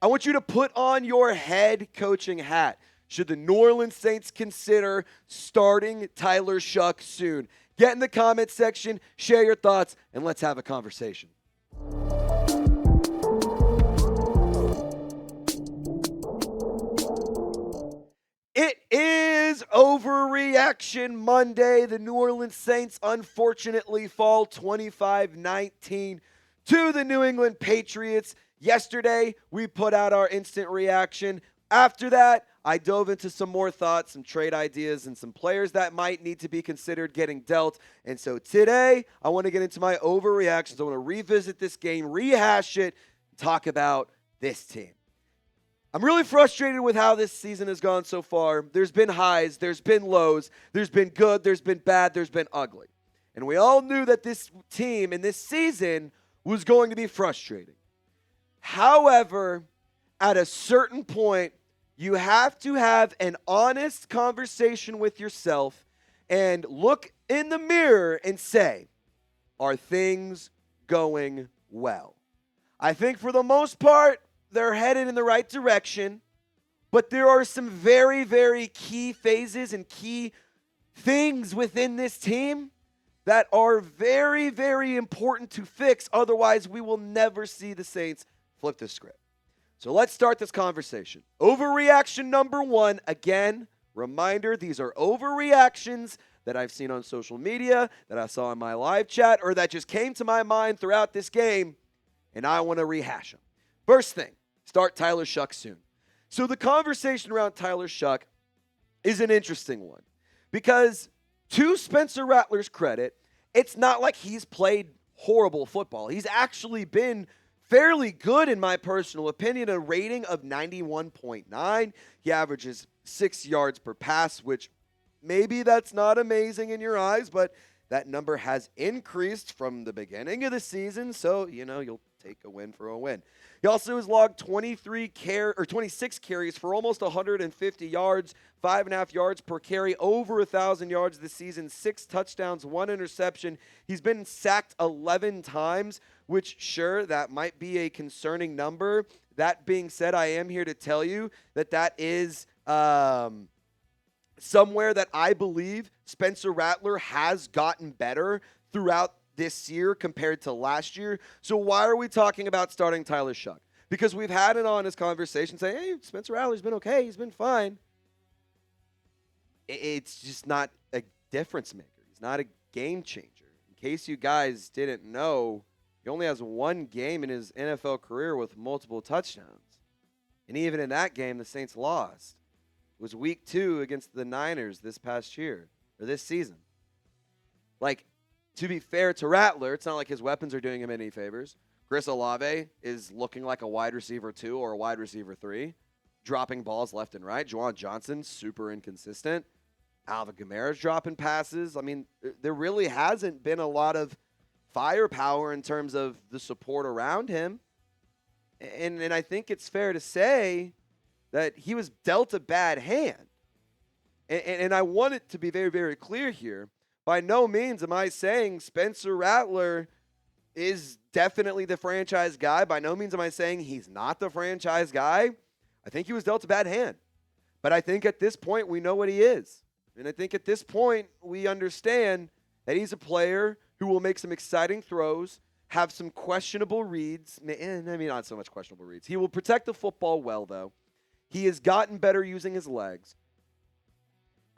I want you to put on your head coaching hat. Should the New Orleans Saints consider starting Tyler Shough soon? Get in the comment section, share your thoughts, and let's have a conversation. It is Overreaction Monday. The New Orleans Saints unfortunately fall 25-19 to the New England Patriots. Yesterday, we put out our instant reaction. After that, I dove into some more thoughts, some trade ideas, and some players that might need to be considered getting dealt. And so today, I want to get into my overreactions. I want to revisit this game, rehash it, talk about this team. I'm really frustrated with how this season has gone so far. There's been highs, there's been lows, there's been good, there's been bad, there's been ugly. And we all knew that this team in this season was going to be frustrating. However, at a certain point, you have to have an honest conversation with yourself and look in the mirror and say, are things going well? I think for the most part, they're headed in the right direction, but there are some very, very key phases and key things within this team that are very, very important to fix. Otherwise, we will never see the Saints flip the script. So let's start this conversation. Overreaction number one. Again, reminder, these are overreactions that I've seen on social media, that I saw in my live chat, or that just came to my mind throughout this game, and I want to rehash them. First thing, start Tyler Shough soon. So the conversation around Tyler Shough is an interesting one because to Spencer Rattler's credit, it's not like he's played horrible football. He's actually been fairly good in my personal opinion, a rating of 91.9. He averages 6 yards per pass, which maybe that's not amazing in your eyes, but that number has increased from the beginning of the season, so, you'll take a win for a win. He also has logged 26 carries for almost 150 yards, 5.5 yards per carry, over 1,000 yards this season, 6 touchdowns, 1 interception. He's been sacked 11 times, which, sure, that might be a concerning number. That being said, I am here to tell you that is somewhere that I believe Spencer Rattler has gotten better throughout this year compared to last year. So why are we talking about starting Tyler Shough? Because we've had an honest conversation saying, hey, Spencer Rattler's been okay. He's been fine. It's just not a difference maker. He's not a game changer. In case you guys didn't know, he only has 1 game in his NFL career with multiple touchdowns. And even in that game, the Saints lost. It was week 2 against the Niners this past year, or this season. To be fair to Rattler, it's not like his weapons are doing him any favors. Chris Olave is looking like a wide receiver 2 or a wide receiver 3, dropping balls left and right. Juwan Johnson, super inconsistent. Alvin Kamara's dropping passes. I mean, there really hasn't been a lot of firepower in terms of the support around him. And I think it's fair to say that he was dealt a bad hand. And I want it to be very, very clear here. By no means am I saying Spencer Rattler is definitely the franchise guy. By no means am I saying he's not the franchise guy. I think he was dealt a bad hand. But I think at this point we know what he is. And I think at this point we understand that he's a player who will make some exciting throws, have some questionable reads. Maybe not so much questionable reads. He will protect the football well, though. He has gotten better using his legs.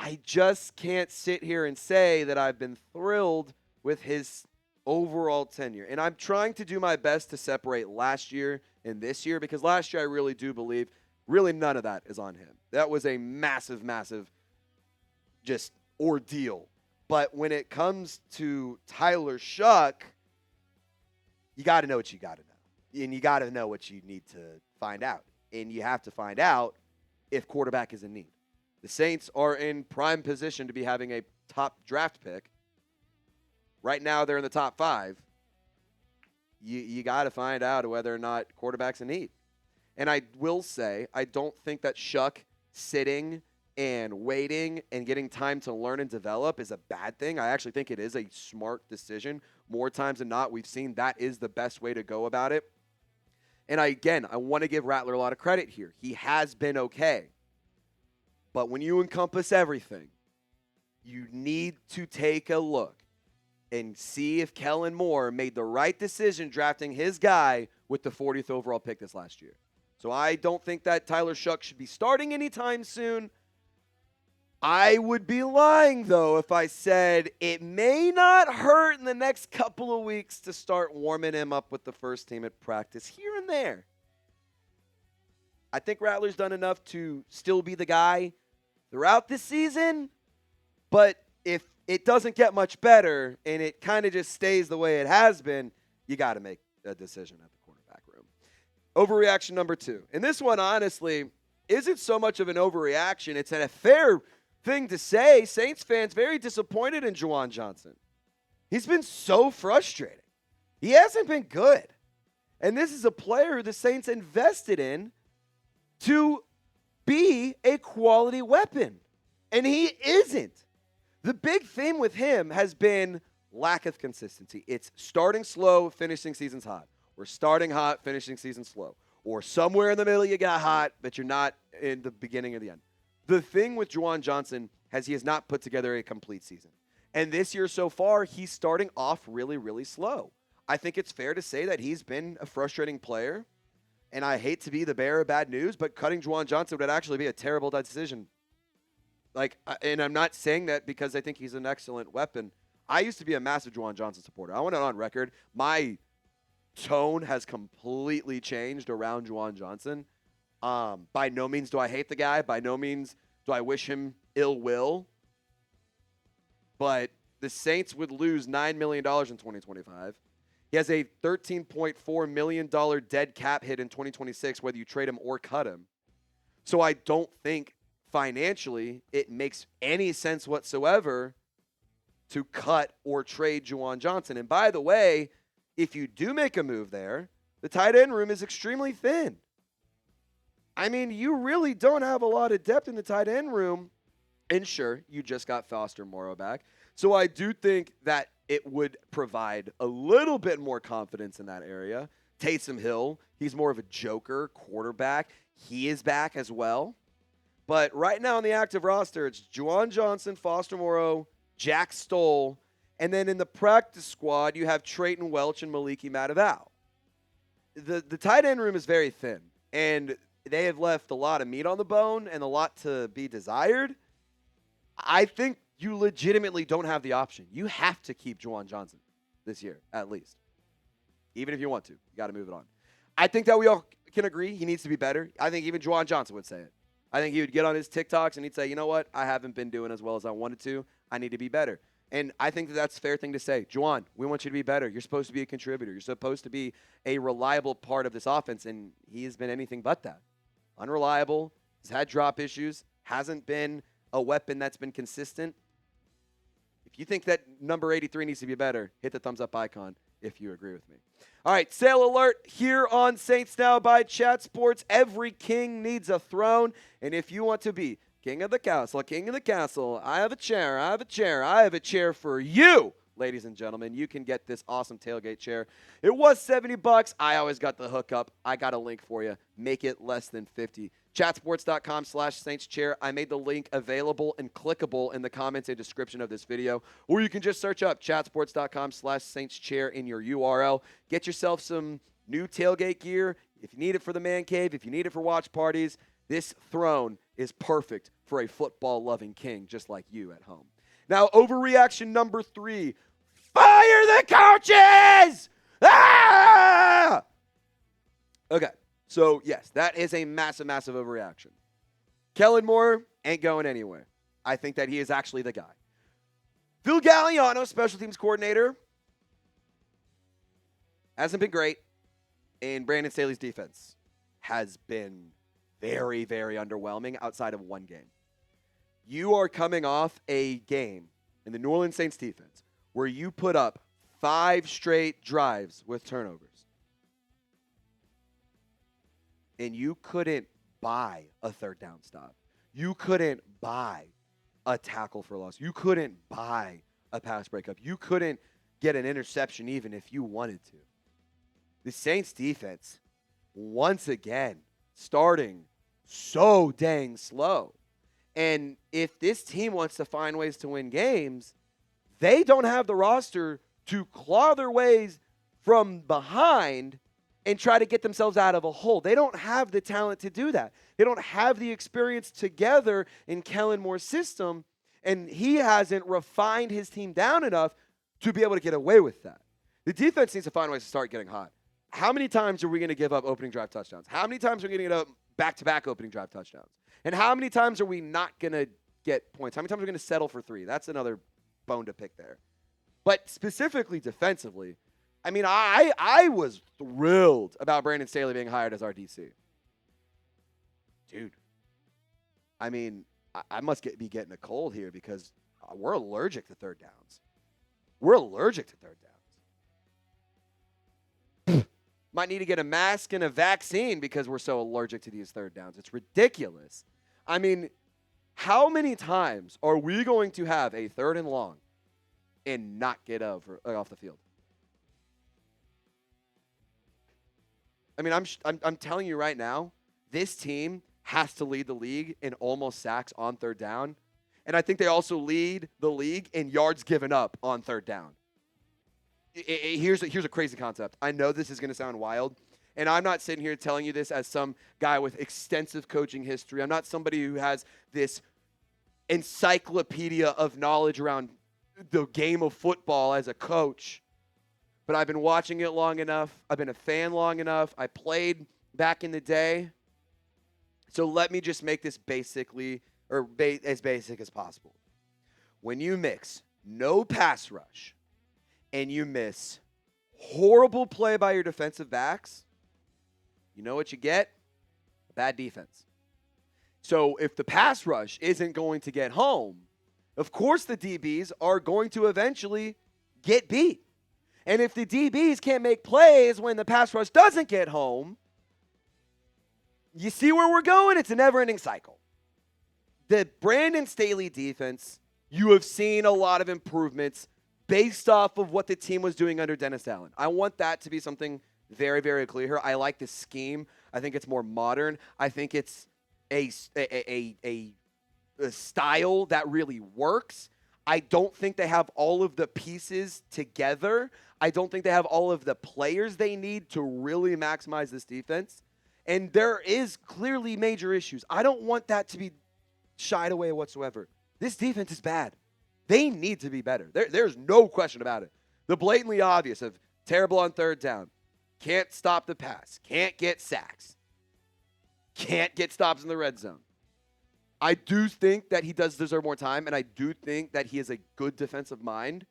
I just can't sit here and say that I've been thrilled with his overall tenure. And I'm trying to do my best to separate last year and this year, because last year I really do believe really none of that is on him. That was a massive, massive just ordeal. But when it comes to Tyler Shough, you got to know what you got to know. And you got to know what you need to find out. And you have to find out if quarterback is in need. The Saints are in prime position to be having a top draft pick. Right now, they're in the top 5. You got to find out whether or not quarterback's in need. And I will say, I don't think that Shough sitting and waiting and getting time to learn and develop is a bad thing. I actually think it is a smart decision. More times than not, we've seen that is the best way to go about it. And I want to give Rattler a lot of credit here. He has been okay. But when you encompass everything, you need to take a look and see if Kellen Moore made the right decision drafting his guy with the 40th overall pick this last year. So I don't think that Tyler Shough should be starting anytime soon. I would be lying, though, if I said it may not hurt in the next couple of weeks to start warming him up with the first team at practice here and there. I think Rattler's done enough to still be the guy throughout the season, but if it doesn't get much better and it kind of just stays the way it has been, you got to make a decision at the quarterback room. Overreaction number 2. And this one, honestly, isn't so much of an overreaction. It's a fair thing to say. Saints fans very disappointed in Juwan Johnson. He's been so frustrating. He hasn't been good. And this is a player who the Saints invested in to be a quality weapon. And he isn't. The big theme with him has been lack of consistency. It's starting slow, finishing seasons hot. Or starting hot, finishing season slow. Or somewhere in the middle you got hot, but you're not in the beginning or the end. The thing with Juwan Johnson he has not put together a complete season. And this year so far, he's starting off really, really slow. I think it's fair to say that he's been a frustrating player. And I hate to be the bearer of bad news, but cutting Juwan Johnson would actually be a terrible decision. And I'm not saying that because I think he's an excellent weapon. I used to be a massive Juwan Johnson supporter. I want it on record. My tone has completely changed around Juwan Johnson. By no means do I hate the guy. By no means do I wish him ill will. But the Saints would lose $9 million in 2025. He has a $13.4 million dead cap hit in 2026, whether you trade him or cut him. So I don't think financially it makes any sense whatsoever to cut or trade Juwan Johnson. And by the way, if you do make a move there, the tight end room is extremely thin. I mean, you really don't have a lot of depth in the tight end room. And sure, you just got Foster Moreau back. So I do think that it would provide a little bit more confidence in that area. Taysom Hill, he's more of a joker quarterback. He is back as well. But right now on the active roster, it's Juwan Johnson, Foster Moreau, Jack Stoll, and then in the practice squad, you have Trayton Welch and Maliki Mataval. The tight end room is very thin, and they have left a lot of meat on the bone and a lot to be desired. I think you legitimately don't have the option. You have to keep Juwan Johnson this year, at least. Even if you want to. You got to move it on. I think that we all can agree he needs to be better. I think even Juwan Johnson would say it. I think he would get on his TikToks and he'd say, you know what? I haven't been doing as well as I wanted to. I need to be better. And I think that that's a fair thing to say. Juwan, we want you to be better. You're supposed to be a contributor. You're supposed to be a reliable part of this offense, and he has been anything but that. Unreliable. He's had drop issues. Hasn't been a weapon that's been consistent. If you think that number 83 needs to be better, hit the thumbs up icon if you agree with me. All right, sale alert here on Saints Now by Chat Sports. Every king needs a throne, and if you want to be king of the castle, I have a chair for you, ladies and gentlemen. You can get this awesome tailgate chair. It was $70. I always got the hookup. I got a link for you. Make it less than $50. Chatsports.com/SaintsChair. I made the link available and clickable in the comments and description of this video. Or you can just search up chatsports.com/SaintsChair in your URL. Get yourself some new tailgate gear. If you need it for the man cave, if you need it for watch parties, this throne is perfect for a football-loving king just like you at home. Now, overreaction number 3. Fire the coaches! Ah! Okay. So, yes, that is a massive, massive overreaction. Kellen Moore ain't going anywhere. I think that he is actually the guy. Phil Galliano, special teams coordinator, hasn't been great. And Brandon Staley's defense has been very, very underwhelming outside of one game. You are coming off a game in the New Orleans Saints defense where you put up 5 straight drives with turnovers. And you couldn't buy a third down stop. You couldn't buy a tackle for loss. You couldn't buy a pass breakup. You couldn't get an interception even if you wanted to. The Saints defense once again starting so dang slow. And if this team wants to find ways to win games, they don't have the roster to claw their ways from behind and try to get themselves out of a hole. They don't have the talent to do that. They don't have the experience together in Kellen Moore's system, and he hasn't refined his team down enough to be able to get away with that. The defense needs to find ways to start getting hot. How many times are we going to give up opening drive touchdowns? How many times are we going to get up back-to-back opening drive touchdowns? And how many times are we not going to get points? How many times are we going to settle for 3? That's another bone to pick there. But specifically defensively, I mean, I was thrilled about Brandon Staley being hired as our DC. Dude, I mean, I must be getting a cold here because we're allergic to third downs. We're allergic to third downs. Might need to get a mask and a vaccine because we're so allergic to these third downs. It's ridiculous. I mean, how many times are we going to have a 3rd and long and not get off the field? I mean, I'm telling you right now, this team has to lead the league in almost sacks on 3rd down. And I think they also lead the league in yards given up on 3rd down. Here's a crazy concept. I know this is going to sound wild, and I'm not sitting here telling you this as some guy with extensive coaching history. I'm not somebody who has this encyclopedia of knowledge around the game of football as a coach, but I've been watching it long enough. I've been a fan long enough. I played back in the day. So let me just make this as basic as possible. When you mix no pass rush and you miss horrible play by your defensive backs, you know what you get? A bad defense. So if the pass rush isn't going to get home, of course the DBs are going to eventually get beat. And if the DBs can't make plays when the pass rush doesn't get home, you see where we're going? It's a never-ending cycle. The Brandon Staley defense, you have seen a lot of improvements based off of what the team was doing under Dennis Allen. I want that to be something very, very clear here. I like the scheme. I think it's more modern. I think it's a style that really works. I don't think they have all of the pieces together. I don't think they have all of the players they need to really maximize this defense. And there is clearly major issues. I don't want that to be shied away whatsoever. This defense is bad. They need to be better. There's no question about it. The blatantly obvious of terrible on 3rd down, can't stop the pass, can't get sacks, can't get stops in the red zone. I do think that he does deserve more time, and I do think that he is a good defensive mind.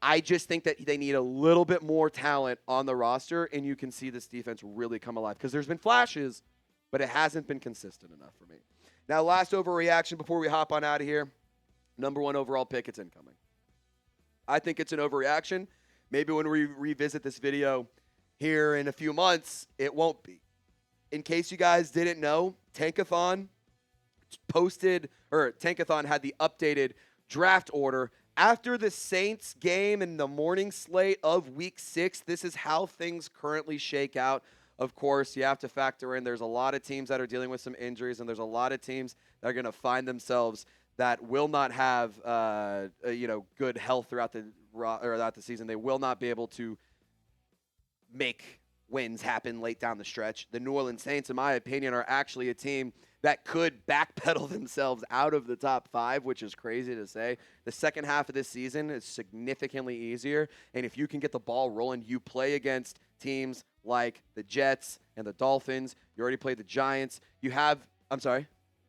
I just think that they need a little bit more talent on the roster, and you can see this defense really come alive because there's been flashes, but it hasn't been consistent enough for me. Now, last overreaction before we hop on out of here. Number 1 overall pick, it's incoming. I think it's an overreaction. Maybe when we revisit this video here in a few months, it won't be. In case you guys didn't know, Tankathon had the updated draft order after the Saints game in the morning slate of Week 6. This is how things currently shake out. Of course, you have to factor in there's a lot of teams that are dealing with some injuries, and there's a lot of teams that are going to find themselves that will not have good health throughout the season. They will not be able to make wins happen late down the stretch. The New Orleans Saints, in my opinion, are actually a team that could backpedal themselves out of the top 5, which is crazy to say. The second half of this season is significantly easier, and if you can get the ball rolling, you play against teams like the Jets and the Dolphins. You already played the Giants. You have,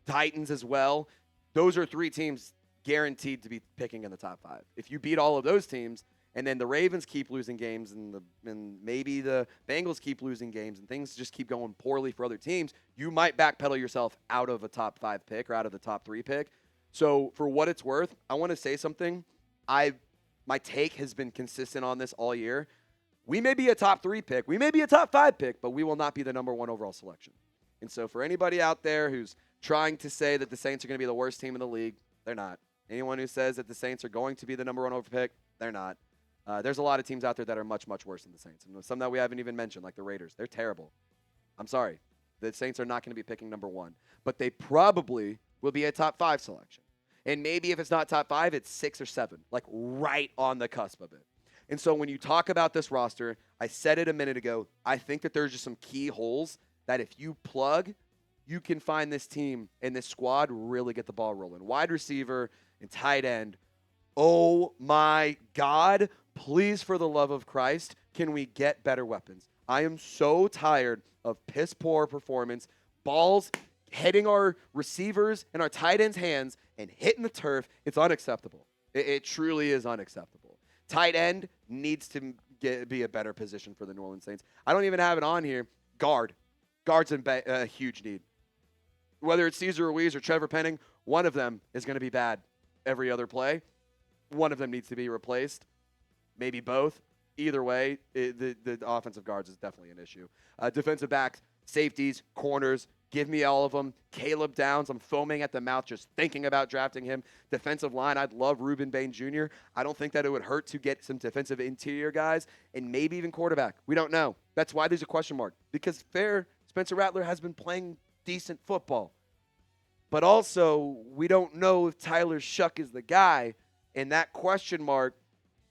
Titans as well. Those are 3 teams guaranteed to be picking in the top 5. If you beat all of those teams, and then the Ravens keep losing games, and maybe the Bengals keep losing games, and things just keep going poorly for other teams, you might backpedal yourself out of a top 5 pick or out of the top 3 pick. So for what it's worth, I want to say something. My take has been consistent on this all year. We may be a top 3 pick. We may be a top 5 pick, but we will not be the number 1 overall selection. And so for anybody out there who's trying to say that the Saints are going to be the worst team in the league, they're not. Anyone who says that the Saints are going to be the number 1 overall pick, they're not. There's a lot of teams out there that are much, much worse than the Saints. And some that we haven't even mentioned, like the Raiders. They're terrible. I'm sorry. The Saints are not going to be picking number 1. But they probably will be a top 5 selection. And maybe if it's not top 5, it's 6 or 7, like right on the cusp of it. And so when you talk about this roster, I said it a minute ago, I think that there's just some key holes that if you plug, you can find this team and this squad really get the ball rolling. Wide receiver and tight end. Oh my God, please, for the love of Christ, can we get better weapons? I am so tired of piss poor performance, balls hitting our receivers and our tight ends' hands and hitting the turf. It's unacceptable. It truly is unacceptable. Tight end needs to be a better position for the New Orleans Saints. I don't even have it on here. Guard. Guard's a huge need. Whether it's Cesar Ruiz or Trevor Penning, one of them is going to be bad every other play. One of them needs to be replaced. Maybe both. Either way, the offensive guards is definitely an issue. Defensive backs, safeties, corners, give me all of them. Caleb Downs, I'm foaming at the mouth just thinking about drafting him. Defensive line, I'd love Reuben Bain Jr. I don't think that it would hurt to get some defensive interior guys and maybe even quarterback. We don't know. That's why there's a question mark. Because Spencer Rattler has been playing decent football. But also, we don't know if Tyler Shough is the guy, and that question mark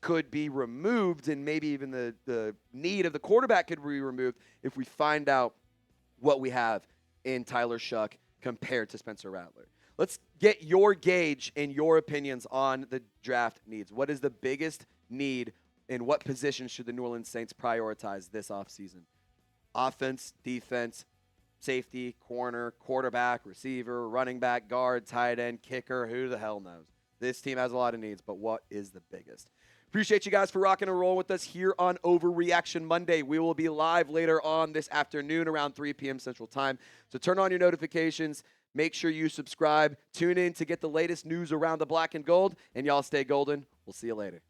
could be removed, and maybe even the need of the quarterback could be removed if we find out what we have in Tyler Shough compared to Spencer Rattler. Let's get your gauge and your opinions on the draft needs. What is the biggest need, and what positions should the New Orleans Saints prioritize this offseason? Offense, defense, safety, corner, quarterback, receiver, running back, guard, tight end, kicker, who the hell knows? This team has a lot of needs, but what is the biggest? Appreciate you guys for rocking and rolling with us here on Overreaction Monday. We will be live later on this afternoon around 3 p.m. Central Time. So turn on your notifications. Make sure you subscribe. Tune in to get the latest news around the black and gold. And y'all stay golden. We'll see you later.